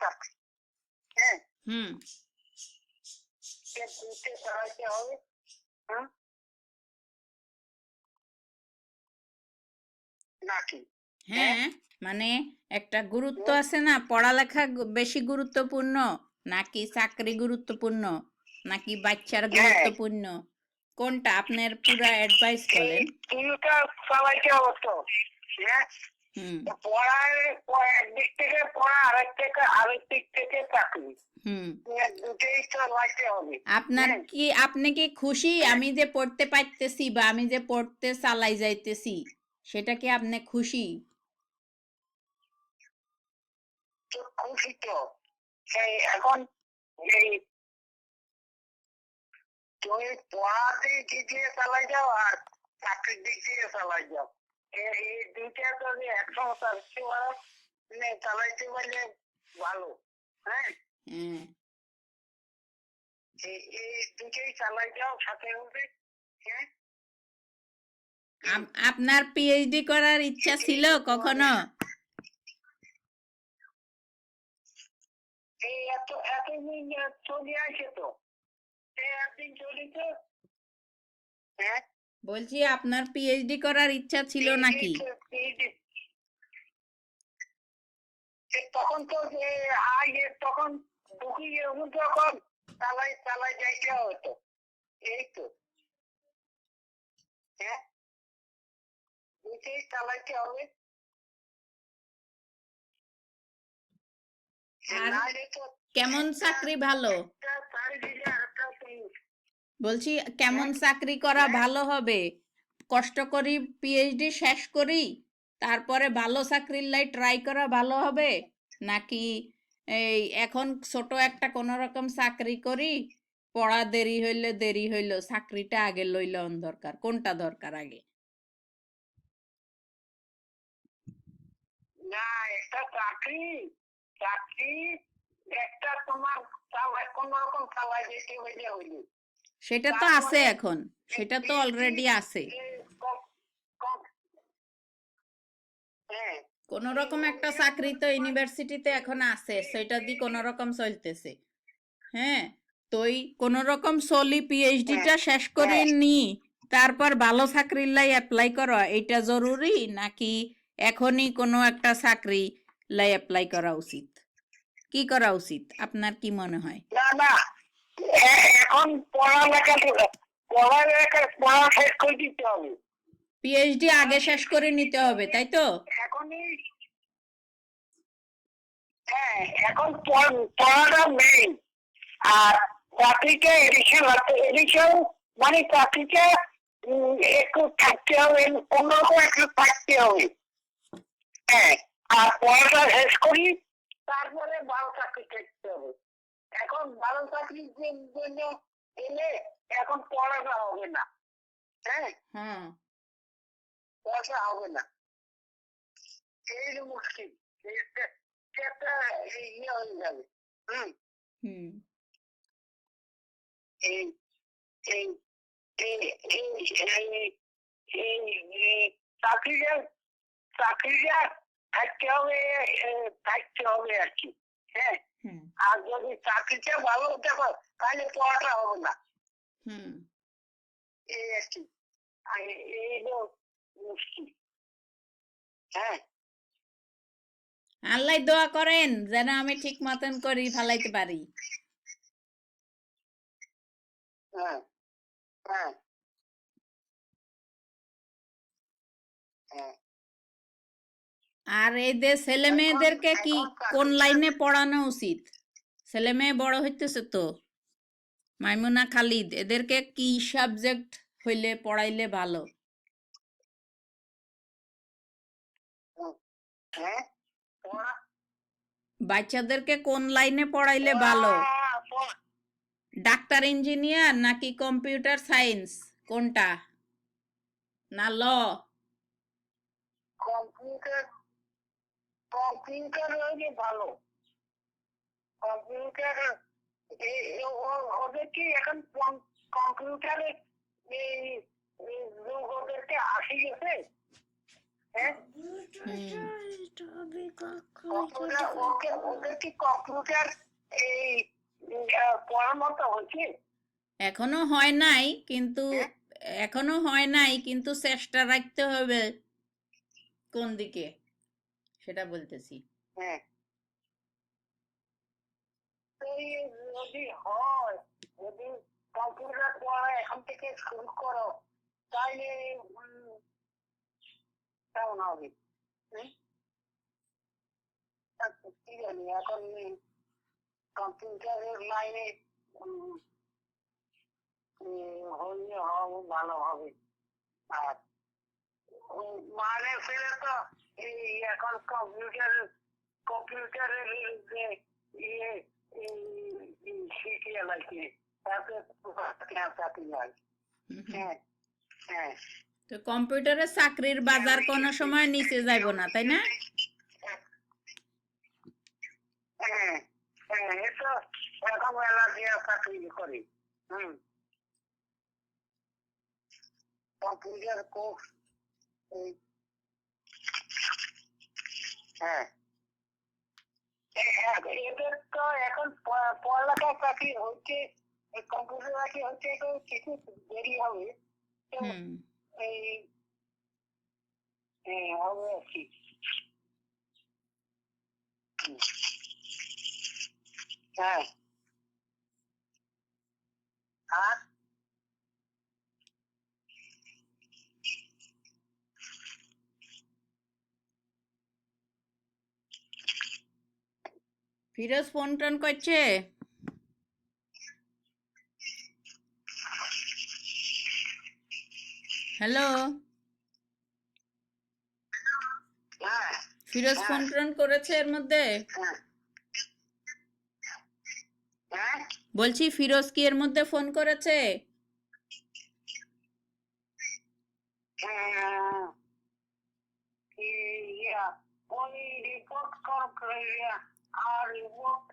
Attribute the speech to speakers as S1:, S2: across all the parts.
S1: চাকরি, হ্যাঁ,
S2: হুম
S1: দুইটা চালাইতে হবে। হ্যাঁ, নাকি?
S2: হ্যাঁ মানে একটা গুরুত্ব আছে না, পড়ালেখা বেশি গুরুত্বপূর্ণ নাকি চাকরি গুরুত্বপূর্ণ নাকি বাচ্চার গুরুত্বপূর্ণ, কোনটা আপনার পুরা অ্যাডভাইস বলেন।
S1: দুইটা চালাইতে হবে তো, হ্যাঁ,
S2: হুম
S1: পড়ায় একদিক থেকে পড়া, আরেক দিক থেকে চাকরি,
S2: হুম
S1: দুটোই চালাইতে হবে।
S2: আপনি কি খুশি আমি যে পড়তে পারতেছি বা আমি যে পড়তে চালাই যাইতেছি, সেটা কি আপনি খুশি?
S1: খুশি তো, এখন এই তুমি পড়ার দিক দিয়ে চালাই যাও আর চাকরির দিক দিয়ে চালাই যাও, এই দুইটা যদি একসঙ্গে চালাইতে পারলে ভালো। হ্যাঁ,
S2: হ্যাঁ
S1: এই দুটোই চালাই যাও সাথে হবে। হ্যাঁ,
S2: আপনার পিএইচডি করার ইচ্ছা ছিল কখনো?
S1: এই এতদিন চলে আসে তো, একদিন চলিতে। হ্যাঁ,
S2: বলছি আপনার পিএইচডি করার ইচ্ছা ছিল নাকি?
S1: তখন তো যে আগে তখন ঢুকিয়ে তখন চালাই যাইতে হতো, এই তো। হ্যাঁ, দুইটাই চালাইতে হবে।
S2: আর
S1: নাহলে তো
S2: কেমন চাকরি ভালো, বলছি কেমন চাকরি করা ভালো হবে? কষ্ট করি পিএইচডি শেষ করি, তারপরে ভালো চাকরির লাই ট্রাই করা ভালো হবে, নাকি এই এখন ছোট একটা কোনো রকম চাকরি করি, পড়া দেরি হইলো চাকরিটা আগে লইলে দরকার, কোনটা দরকার আগে?
S1: না, একটা চাকরি চাকরি একটা তোমার কোন রকম চালাই যেতে হইলে
S2: সেটা তো আছে, এখন সেটা তো অলরেডি আছে। কোন রকম একটা চাকরি তো ইউনিভার্সিটিতে এখন আছে, সেটা দিয়ে কোন রকম চলতেছে। হ্যাঁ, তো কোন রকম চলি পিএইচডিটা শেষ করে নি, তারপর ভালো চাকরির লাই অ্যাপ্লাই করা এটা জরুরি, নাকি এখনই কোনো একটা চাকরি লাই অ্যাপ্লাই করা উচিত? কি করা উচিত আপনার কি মনে হয়?
S1: না না, এখন পড়া শেষ করে দিতে হবে,
S2: পিএইচডি আগে শেষ করে নিতে হবে, তাই তো?
S1: এখনই। হ্যাঁ, এখন পড়াটা মেইন, আর চাকরিটা এডিশন মানে চাকরিটা একটু থাকতে হবে, অন্যরকম একটু থাকতে হবে। হ্যাঁ, আর পড়াটা শেষ করি, তারপরে ভালো চাকরি করতে হবে। এখন ভালো চাকরির জন্য এলে এখন পড়াটা হবে না। হ্যাঁ,
S2: হ্যাঁ
S1: পড়াটা হবে না, এই মুশকিল, একটা ইয়ে হয়ে যাবে। হুম,
S2: হুম
S1: এই এই চাকরিটা চাকরিটা থাকতে হবে আর কি। হ্যাঁ,
S2: হুম
S1: আর যদি চাকরিটা ভালো হতে পারে তাহলে পড়াটা হবে না,
S2: হুম
S1: এই আর কি। এই হলো মুশকিল। হ্যাঁ,
S2: আল্লাহ দোয়া করেন যেন আমি ঠিক মতন করি ফেলাইতে পারি।
S1: হ্যাঁ, হ্যাঁ, হ্যাঁ।
S2: আর এই যে ছেলে মেয়েদেরকে কি কোন লাইনে পড়ানো উচিত? ছেলে মেয়ে বড় হইতেছে তো, মাইমুনা খালিদ, এদেরকে কি সাবজেক্ট হইলে পড়াইলে ভালো?
S1: হ্যাঁ,
S2: বাচ্চাদেরকে কোন লাইনে পড়াইলে ভালো? ডাক্তার ইঞ্জিনিয়ার নাকি কম্পিউটার সায়েন্স, কোনটা? না ল?
S1: কম্পিউটার কম্পিউটার হলে ভালো। কম্পিউটার ওদের কি এখন কম্পিউটারে এই যুগ ওদেরকে আসি গেছে। হ্যাঁ কম্পিউটার ওদের কি কম্পিউটার এই পড়ার মতো হচ্ছে?
S2: এখনো হয় নাই কিন্তু চেষ্টা রাখতে হবে কোন দিকে সেটা বলতেছি।
S1: হ্যাঁ এই যদি হয়, যদি কম্পিউটার পড়া এখন থেকে শুরু করো তাহলে কেমন হবে? হুম? কি জানি এখন কম্পিউটারের লাইনে হলে ভালো হবে। আর মানে ছেলে তো এই এখন কম্পিউটারের যে ইয়ে শিখিয়ে লাগছে তাতে চাকরি হয়। হ্যাঁ হ্যাঁ
S2: তো কম্পিউটারের চাকরির বাজার কোনো সময় নিচে যাইব না, তাই না?
S1: হ্যাঁ হ্যাঁ এটা এখন মেলা দিয়ে চাকরি করি। কম্পিউটার কোর্স হ্যাঁ এদের তো এখন পড়ালেখা চাকরি হচ্ছে, কম্পিউটার চাকরি হচ্ছে, তো কিছু দেরি হবে। তো এই হবে আর কি। হ্যাঁ আর
S2: ফিরোজ ফোন টোন করছে? হ্যালো
S1: হ্যাঁ
S2: ফিরোজ ফোন টোন করেছে এর মধ্যে?
S1: হ্যাঁ
S2: বলছি ফিরোজ কি এর মধ্যে ফোন করেছে?
S1: ওই রিপোর্ট আর রিপোর্ট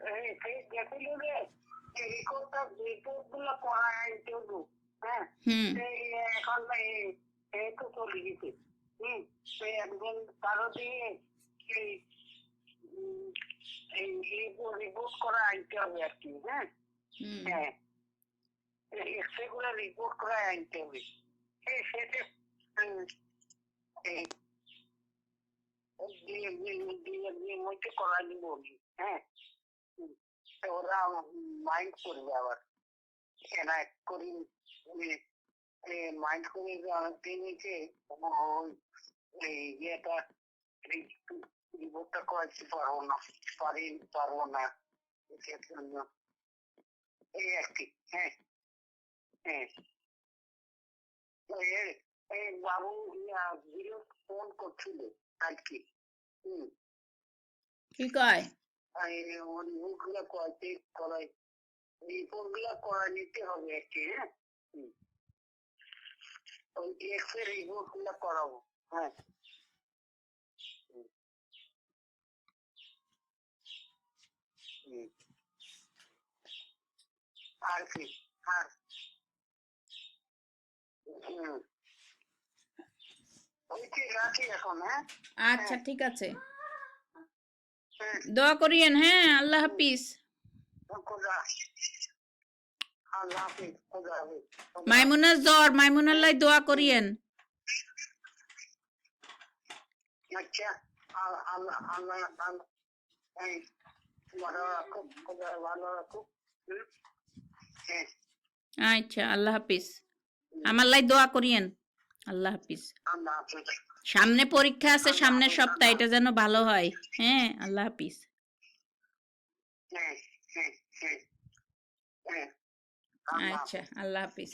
S1: দেখছিল রে, রিপোর্ট গুলো করায় আনতে হলো। হ্যাঁ এখন এই তো চলে গেছে। একজন কারো দিয়ে এই রিপোর্ট করা আনতে হবে আর কি। হ্যাঁ হ্যাঁ এক্সরে গুলো রিপোর্ট করা আনতে হবে। সেটা মধ্যে করা দিব। হ্যাঁ ওরা মাইন্ড করবে আবার এরা করি মাইন্ড করে নিচে ইয়েটা রিপোর্টটা করাতে পারবো না এর জন্য এই আর কি। হ্যাঁ হ্যাঁ এই বাবু ফোন করছিল আজকে।
S2: কি কয়?
S1: রিপোর্ট গুলো করাই রিপোর্ট গুলো করা নিতে হবে আর কি। হ্যাঁ ওই এক্সরে রিপোর্ট গুলো করাবো। হ্যাঁ আর কি আর রাখি এখন। হ্যাঁ
S2: আচ্ছা ঠিক আছে, দোয়া করিয়েন। হ্যাঁ আল্লাহ হাফিজ।
S1: আল্লাহ হাফিজ। খোদা হাফিজ।
S2: মাইমুনার জ্বর, মাইমুনার লাই দোয়া করিয়েন।
S1: আচ্ছা আল্লাহ আল্লাহ ভালো রাখুক, খোদা ভালো রাখুক। হ্যাঁ
S2: আচ্ছা আল্লাহ হাফিজ, আমার লাই দোয়া করিয়েন। আল্লাহ হাফিজ।
S1: আল্লাহ হাফিজ।
S2: সামনে পরীক্ষা আছে, সামনের সপ্তাহে, এটা যেন ভালো হয়। হ্যাঁ আল্লাহ হাফিজ।
S1: হ্যাঁ হ্যাঁ হ্যাঁ হ্যাঁ
S2: আচ্ছা আল্লাহ হাফিজ।